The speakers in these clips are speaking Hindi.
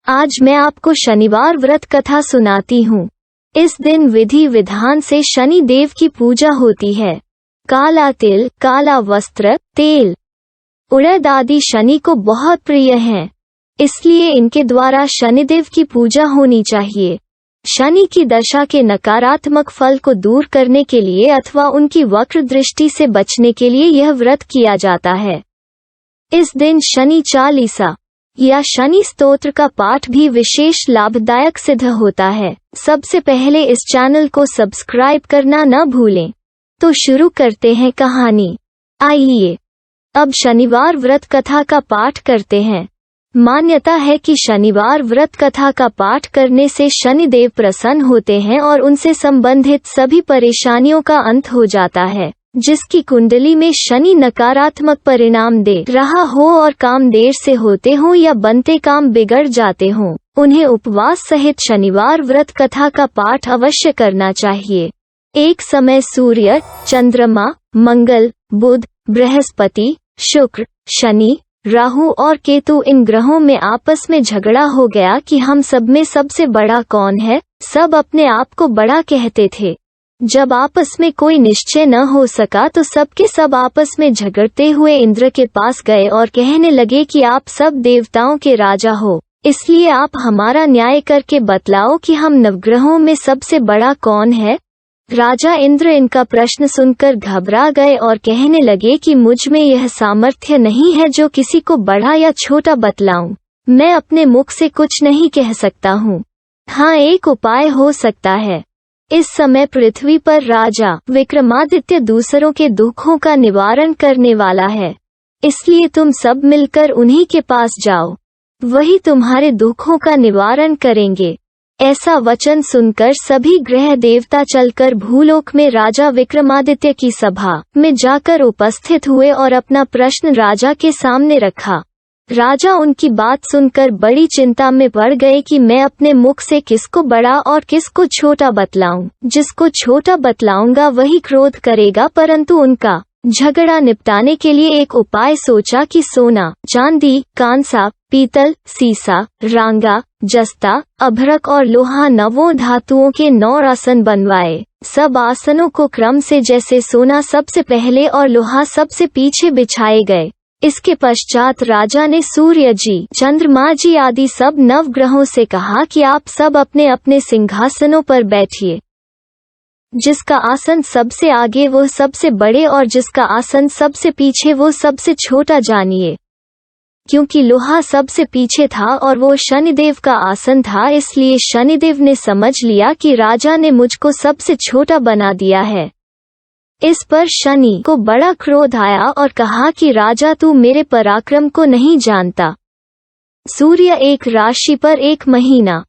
आज मैं आपको शनिवार व्रत कथा सुनाती हूँ। इस दिन विधि विधान से शनि देव की पूजा होती है। काला तिल, काला वस्त्र, तेल, उड़द आदि शनि को बहुत प्रिय हैं, इसलिए इनके द्वारा शनिदेव की पूजा होनी चाहिए। शनि की दशा के नकारात्मक फल को दूर करने के लिए अथवा उनकी वक्र दृष्टि से बचने के लिए यह व्रत किया जाता है। इस दिन शनि चालीसा या शनि स्तोत्र का पाठ भी विशेष लाभदायक सिद्ध होता है। सबसे पहले इस चैनल को सब्सक्राइब करना न भूलें। तो शुरू करते हैं कहानी। आइए अब शनिवार व्रत कथा का पाठ करते हैं। मान्यता है कि शनिवार व्रत कथा का पाठ करने से शनिदेव प्रसन्न होते हैं और उनसे संबंधित सभी परेशानियों का अंत हो जाता है। जिसकी कुंडली में शनि नकारात्मक परिणाम दे रहा हो और काम देर से होते हो या बनते काम बिगड़ जाते हों, उन्हें उपवास सहित शनिवार व्रत कथा का पाठ अवश्य करना चाहिए। एक समय सूर्य, चंद्रमा, मंगल, बुध, बृहस्पति, शुक्र, शनि, राहु और केतु इन ग्रहों में आपस में झगड़ा हो गया कि हम सब में सबसे बड़ा कौन है। सब अपने आप को बड़ा कहते थे। जब आपस में कोई निश्चय न हो सका तो सबके सब आपस में झगड़ते हुए इंद्र के पास गए और कहने लगे कि आप सब देवताओं के राजा हो, इसलिए आप हमारा न्याय करके बतलाओ कि हम नवग्रहों में सबसे बड़ा कौन है। राजा इंद्र इनका प्रश्न सुनकर घबरा गए और कहने लगे कि मुझ में यह सामर्थ्य नहीं है जो किसी को बड़ा या छोटा बतलाऊं। मैं अपने मुख से कुछ नहीं कह सकता हूँ। हाँ, एक उपाय हो सकता है। इस समय पृथ्वी पर राजा विक्रमादित्य दूसरों के दुखों का निवारण करने वाला है, इसलिए तुम सब मिलकर उन्हीं के पास जाओ, वही तुम्हारे दुखों का निवारण करेंगे। ऐसा वचन सुनकर सभी ग्रह देवता चलकर भूलोक में राजा विक्रमादित्य की सभा में जाकर उपस्थित हुए और अपना प्रश्न राजा के सामने रखा। राजा उनकी बात सुनकर बड़ी चिंता में पड़ गए कि मैं अपने मुख से किसको बड़ा और किसको छोटा बतलाऊं। जिसको छोटा बतलाऊंगा वही क्रोध करेगा, परंतु उनका झगड़ा निपटाने के लिए एक उपाय सोचा कि सोना, चांदी, कांसा, पीतल, सीसा, रांगा, जस्ता, अभ्रक और लोहा नवों धातुओं के 9 आसन बनवाए। सब आसनों को क्रम से जैसे सोना सबसे पहले और लोहा सबसे पीछे बिछाए गए। इसके पश्चात राजा ने सूर्य जी, चंद्रमा जी आदि सब नवग्रहों से कहा कि आप सब अपने अपने सिंहासनों पर बैठिए। जिसका आसन सबसे आगे वो सबसे बड़े और जिसका आसन सबसे पीछे वो सबसे छोटा जानिए। क्योंकि लोहा सबसे पीछे था और वो शनिदेव का आसन था, इसलिए शनिदेव ने समझ लिया कि राजा ने मुझको सबसे छोटा बना दिया है। इस पर शनि को बड़ा क्रोध आया और कहा कि राजा, तू मेरे पराक्रम को नहीं जानता। सूर्य 1 राशि पर 1 महीना,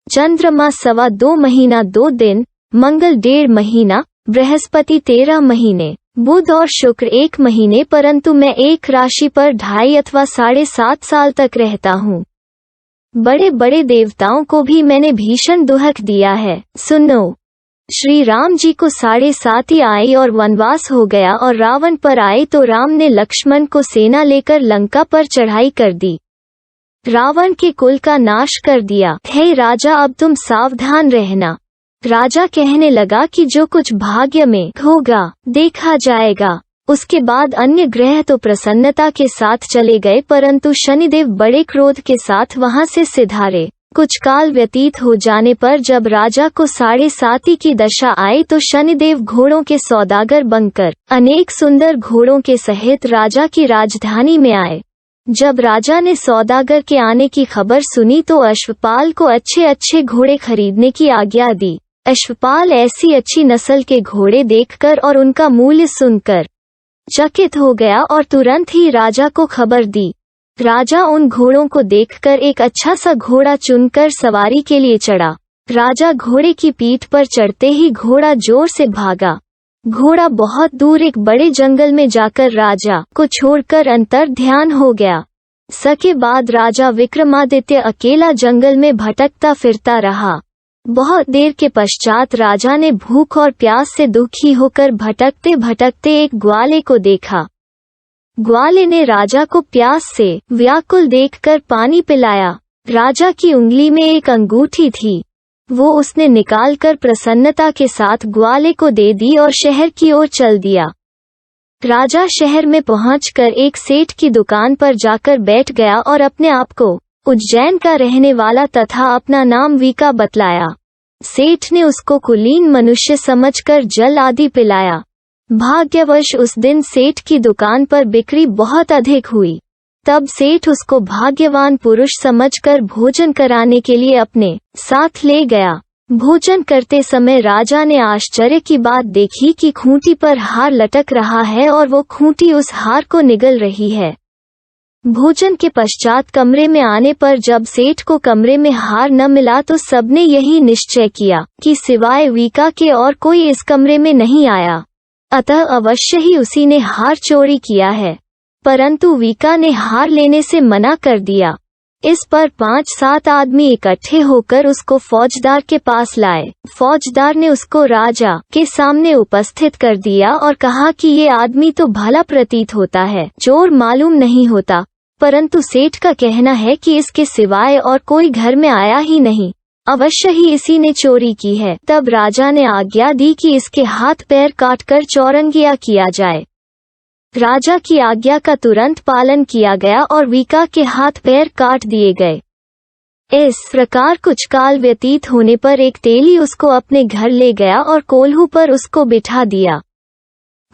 चंद्रमा 2.25 महीना 2 दिन, मंगल 1.5 महीना, बृहस्पति 13 महीने, बुध और शुक्र 1 महीने, परंतु मैं एक राशि पर 2.5 अथवा 7.5 साल तक रहता हूँ। बड़े बड़े देवताओं को भी मैंने भीषण दुहक दिया है। सुनो, श्री राम जी को 7.5 आई और वनवास हो गया और रावण पर आए तो राम ने लक्ष्मण को सेना लेकर लंका पर चढ़ाई कर दी। रावण के कुल का नाश कर दिया। हे राजा, अब तुम सावधान रहना। राजा कहने लगा कि जो कुछ भाग्य में होगा देखा जाएगा। उसके बाद अन्य ग्रह तो प्रसन्नता के साथ चले गए, परंतु शनिदेव बड़े क्रोध के साथ वहां से सिधारे। कुछ काल व्यतीत हो जाने पर जब राजा को 7.5 की दशा आई तो शनिदेव घोड़ों के सौदागर बनकर अनेक सुंदर घोड़ों के सहित राजा की राजधानी में आए। जब राजा ने सौदागर के आने की खबर सुनी तो अश्वपाल को अच्छे अच्छे घोड़े खरीदने की आज्ञा दी। अश्वपाल ऐसी अच्छी नस्ल के घोड़े देखकर और उनका मूल्य सुनकर चकित हो गया और तुरंत ही राजा को खबर दी। राजा उन घोड़ों को देखकर एक अच्छा सा घोड़ा चुनकर सवारी के लिए चढ़ा। राजा घोड़े की पीठ पर चढ़ते ही घोड़ा जोर से भागा। घोड़ा बहुत दूर एक बड़े जंगल में जाकर राजा को छोड़कर अंतर ध्यान हो गया। सके बाद राजा विक्रमादित्य अकेला जंगल में भटकता फिरता रहा। बहुत देर के पश्चात राजा ने भूख और प्यास से दुखी होकर भटकते भटकते एक ग्वाले को देखा। ग्वाले ने राजा को प्यास से व्याकुल देखकर पानी पिलाया। राजा की उंगली में एक अंगूठी थी, वो उसने निकालकर प्रसन्नता के साथ ग्वाले को दे दी और शहर की ओर चल दिया। राजा शहर में पहुंचकर एक सेठ की दुकान पर जाकर बैठ गया और अपने आप को उज्जैन का रहने वाला तथा अपना नाम वीका बतलाया। सेठ ने उसको कुलीन मनुष्य समझकर जल आदि पिलाया। भाग्यवश उस दिन सेठ की दुकान पर बिक्री बहुत अधिक हुई। तब सेठ उसको भाग्यवान पुरुष समझकर भोजन कराने के लिए अपने साथ ले गया। भोजन करते समय राजा ने आश्चर्य की बात देखी कि खूंटी पर हार लटक रहा है और वो खूंटी उस हार को निगल रही है। भोजन के पश्चात कमरे में आने पर जब सेठ को कमरे में हार न मिला तो सबने यही निश्चय किया कि सिवाय वीका के और कोई इस कमरे में नहीं आया, अतः अवश्य ही उसी ने हार चोरी किया है। परंतु वीका ने हार लेने से मना कर दिया। इस पर 5-7 आदमी इकट्ठे होकर उसको फौजदार के पास लाए। फौजदार ने उसको राजा के सामने उपस्थित कर दिया और कहा कि ये आदमी तो भला प्रतीत होता है, चोर मालूम नहीं होता, परंतु सेठ का कहना है कि इसके सिवाय और कोई घर में आया ही नहीं, अवश्य ही इसी ने चोरी की है। तब राजा ने आज्ञा दी कि इसके हाथ पैर काटकर चौरंगिया किया जाए। राजा की आज्ञा का तुरंत पालन किया गया और वीका के हाथ पैर काट दिए गए। इस प्रकार कुछ काल व्यतीत होने पर एक तेली उसको अपने घर ले गया और कोल्हू पर उसको बिठा दिया।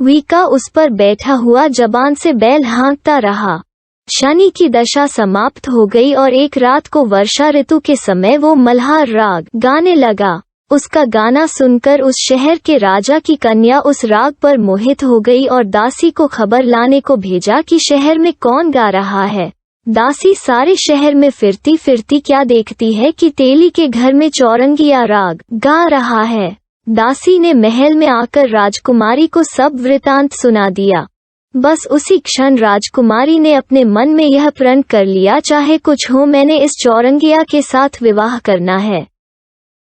वीका उस पर बैठा हुआ जबान से बैल हाँकता रहा। शनि की दशा समाप्त हो गई और एक रात को वर्षा ऋतु के समय वो मल्हार राग गाने लगा। उसका गाना सुनकर उस शहर के राजा की कन्या उस राग पर मोहित हो गई और दासी को खबर लाने को भेजा कि शहर में कौन गा रहा है। दासी सारे शहर में फिरती फिरती क्या देखती है कि तेली के घर में चौरंगिया राग गा रहा है। दासी ने महल में आकर राजकुमारी को सब वृतांत सुना दिया। बस उसी क्षण राजकुमारी ने अपने मन में यह प्रण कर लिया, चाहे कुछ हो मैंने इस चौरंगिया के साथ विवाह करना है।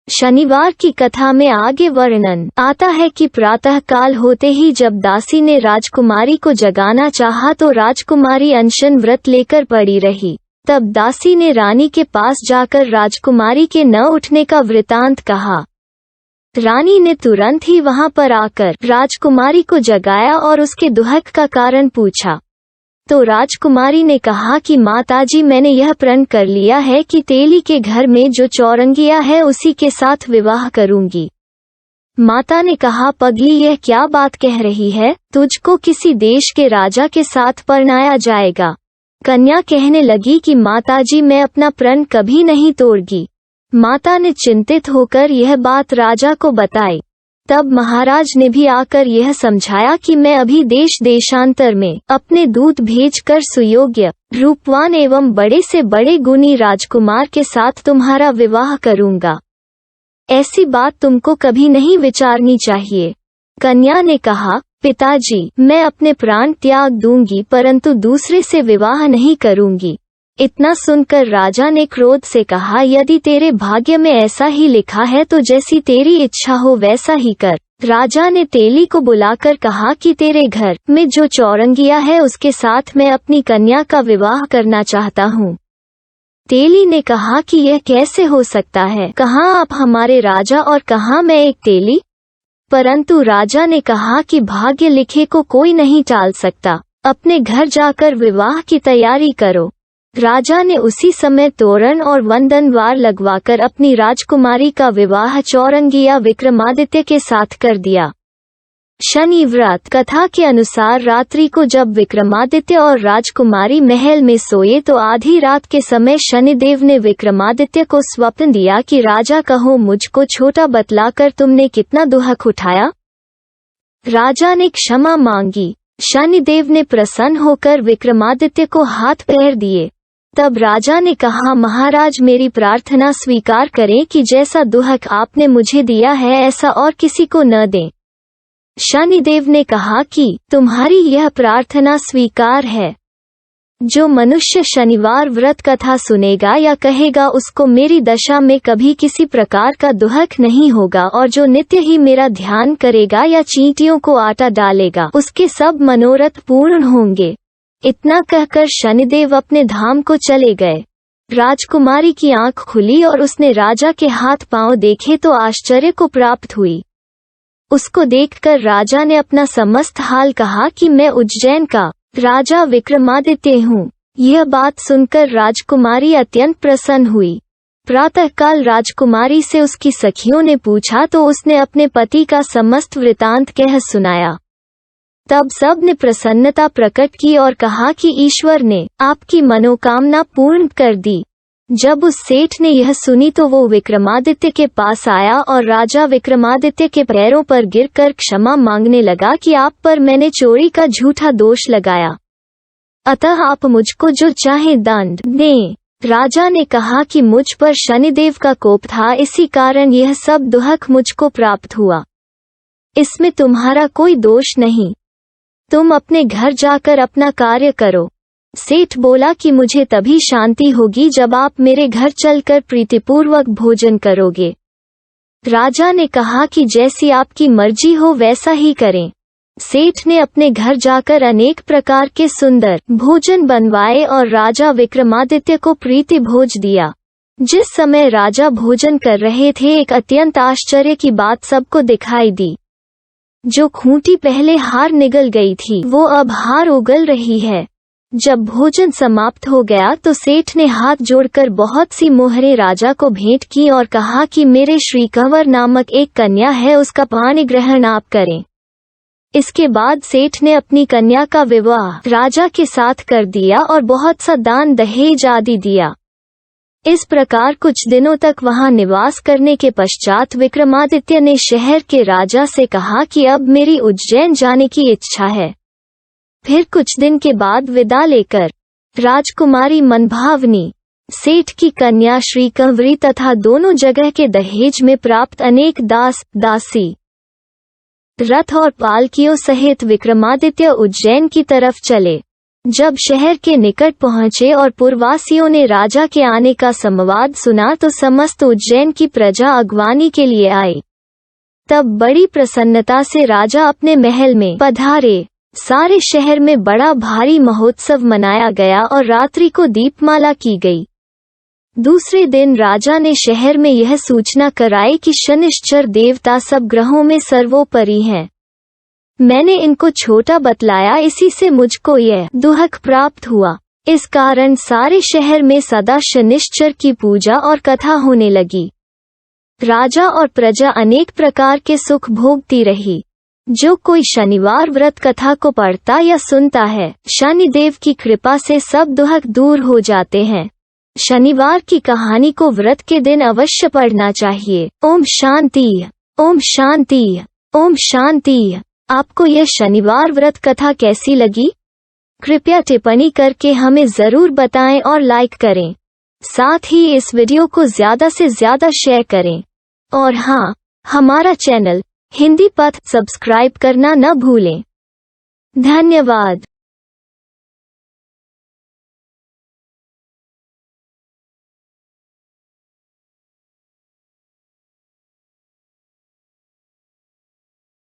शनिवार की कथा में आगे वर्णन आता है कि प्रातः काल होते ही जब दासी ने राजकुमारी को जगाना चाहा तो राजकुमारी अनशन व्रत लेकर पड़ी रही। तब दासी ने रानी के पास जाकर राजकुमारी के न उठने का वृतांत कहा। रानी ने तुरंत ही वहां पर आकर राजकुमारी को जगाया और उसके दुहक का कारण पूछा। तो राजकुमारी ने कहा कि माताजी, मैंने यह प्रण कर लिया है कि तेली के घर में जो चौरंगिया है उसी के साथ विवाह करूंगी। माता ने कहा, पगली यह क्या बात कह रही है, तुझको किसी देश के राजा के साथ परणाया जाएगा। कन्या कहने लगी कि माताजी, मैं अपना प्रण कभी नहीं तोड़गी। माता ने चिंतित होकर यह बात राजा को बताई। तब महाराज ने भी आकर यह समझाया कि मैं अभी देश देशांतर में अपने दूत भेजकर सुयोग्य, रूपवान एवं बड़े से बड़े गुणी राजकुमार के साथ तुम्हारा विवाह करूंगा। ऐसी बात तुमको कभी नहीं विचारनी चाहिए। कन्या ने कहा, पिताजी, मैं अपने प्राण त्याग दूंगी परंतु दूसरे से विवाह नहीं करूंगी। इतना सुनकर राजा ने क्रोध से कहा, यदि तेरे भाग्य में ऐसा ही लिखा है तो जैसी तेरी इच्छा हो वैसा ही कर। राजा ने तेली को बुलाकर कहा कि तेरे घर में जो चौरंगिया है उसके साथ मैं अपनी कन्या का विवाह करना चाहता हूँ। तेली ने कहा कि यह कैसे हो सकता है, कहाँ आप हमारे राजा और कहाँ मैं एक तेली। परंतु राजा ने कहा कि भाग्य लिखे को कोई नहीं टाल सकता, अपने घर जाकर विवाह की तैयारी करो। राजा ने उसी समय तोरण और वंदनवार लगवाकर अपनी राजकुमारी का विवाह चौरंगिया विक्रमादित्य के साथ कर दिया। शनि व्रत कथा के अनुसार रात्रि को जब विक्रमादित्य और राजकुमारी महल में सोए तो आधी रात के समय शनिदेव ने विक्रमादित्य को स्वप्न दिया कि राजा कहो, मुझको छोटा बतलाकर तुमने कितना दुहक उठाया। राजा ने क्षमा मांगी। शनिदेव ने प्रसन्न होकर विक्रमादित्य को हाथ पैर दिए। तब राजा ने कहा, महाराज, मेरी प्रार्थना स्वीकार करें कि जैसा दुहक आपने मुझे दिया है ऐसा और किसी को न दें। शनिदेव ने कहा कि तुम्हारी यह प्रार्थना स्वीकार है। जो मनुष्य शनिवार व्रत कथा सुनेगा या कहेगा उसको मेरी दशा में कभी किसी प्रकार का दुहक नहीं होगा, और जो नित्य ही मेरा ध्यान करेगा या चींटियों को आटा डालेगा उसके सब मनोरथ पूर्ण होंगे। इतना कहकर शनिदेव अपने धाम को चले गए। राजकुमारी की आंख खुली और उसने राजा के हाथ पांव देखे तो आश्चर्य को प्राप्त हुई। उसको देखकर राजा ने अपना समस्त हाल कहा कि मैं उज्जैन का राजा विक्रमादित्य हूँ। यह बात सुनकर राजकुमारी अत्यंत प्रसन्न हुई। प्रातःकाल राजकुमारी से उसकी सखियों ने पूछा तो उसने अपने पति का समस्त वृतांत कह सुनाया। तब सब ने प्रसन्नता प्रकट की और कहा कि ईश्वर ने आपकी मनोकामना पूर्ण कर दी। जब उस सेठ ने यह सुनी तो वो विक्रमादित्य के पास आया और राजा विक्रमादित्य के पैरों पर गिरकर क्षमा मांगने लगा कि आप पर मैंने चोरी का झूठा दोष लगाया, अतः आप मुझको जो चाहे दंड दें। राजा ने कहा कि मुझ पर शनिदेव का कोप था, इसी कारण यह सब दुख मुझको प्राप्त हुआ। इसमें तुम्हारा कोई दोष नहीं, तुम अपने घर जाकर अपना कार्य करो। सेठ बोला कि मुझे तभी शांति होगी जब आप मेरे घर चलकर प्रीतिपूर्वक भोजन करोगे। राजा ने कहा कि जैसी आपकी मर्जी हो वैसा ही करें। सेठ ने अपने घर जाकर अनेक प्रकार के सुंदर भोजन बनवाए और राजा विक्रमादित्य को प्रीति भोज दिया। जिस समय राजा भोजन कर रहे थे एक अत्यंत आश्चर्य की बात सबको दिखाई दी। जो खूंटी पहले हार निगल गई थी वो अब हार उगल रही है। जब भोजन समाप्त हो गया तो सेठ ने हाथ जोड़कर बहुत सी मोहरें राजा को भेंट की और कहा कि मेरे श्री कंवर नामक एक कन्या है, उसका पाणी ग्रहण आप करें। इसके बाद सेठ ने अपनी कन्या का विवाह राजा के साथ कर दिया और बहुत सा दान दहेज आदि दिया। इस प्रकार कुछ दिनों तक वहां निवास करने के पश्चात विक्रमादित्य ने शहर के राजा से कहा कि अब मेरी उज्जैन जाने की इच्छा है। फिर कुछ दिन के बाद विदा लेकर राजकुमारी मनभावनी, सेठ की कन्या श्रीकंवरी तथा दोनों जगह के दहेज में प्राप्त अनेक दास दासी, रथ और पालकियों सहित विक्रमादित्य उज्जैन की तरफ चले। जब शहर के निकट पहुंचे और पुरवासियों ने राजा के आने का संवाद सुना तो समस्त उज्जैन की प्रजा अगवानी के लिए आई। तब बड़ी प्रसन्नता से राजा अपने महल में पधारे। सारे शहर में बड़ा भारी महोत्सव मनाया गया और रात्रि को दीपमाला की गई। दूसरे दिन राजा ने शहर में यह सूचना कराई कि शनिश्चर देवता सब ग्रहों में सर्वोपरि हैं। मैंने इनको छोटा बतलाया, इसी से मुझको यह दुख प्राप्त हुआ। इस कारण सारे शहर में सदा शनिश्चर की पूजा और कथा होने लगी। राजा और प्रजा अनेक प्रकार के सुख भोगती रही। जो कोई शनिवार व्रत कथा को पढ़ता या सुनता है, शनिदेव की कृपा से सब दुख दूर हो जाते हैं। शनिवार की कहानी को व्रत के दिन अवश्य पढ़ना चाहिए। ओम शांति, ओम शांति, ओम शांति। आपको यह शनिवार व्रत कथा कैसी लगी? कृपया टिप्पणी करके हमें जरूर बताएं और लाइक करें। साथ ही इस वीडियो को ज्यादा से ज्यादा शेयर करें। और हाँ, हमारा चैनल हिंदी पथ सब्सक्राइब करना न भूलें। धन्यवाद।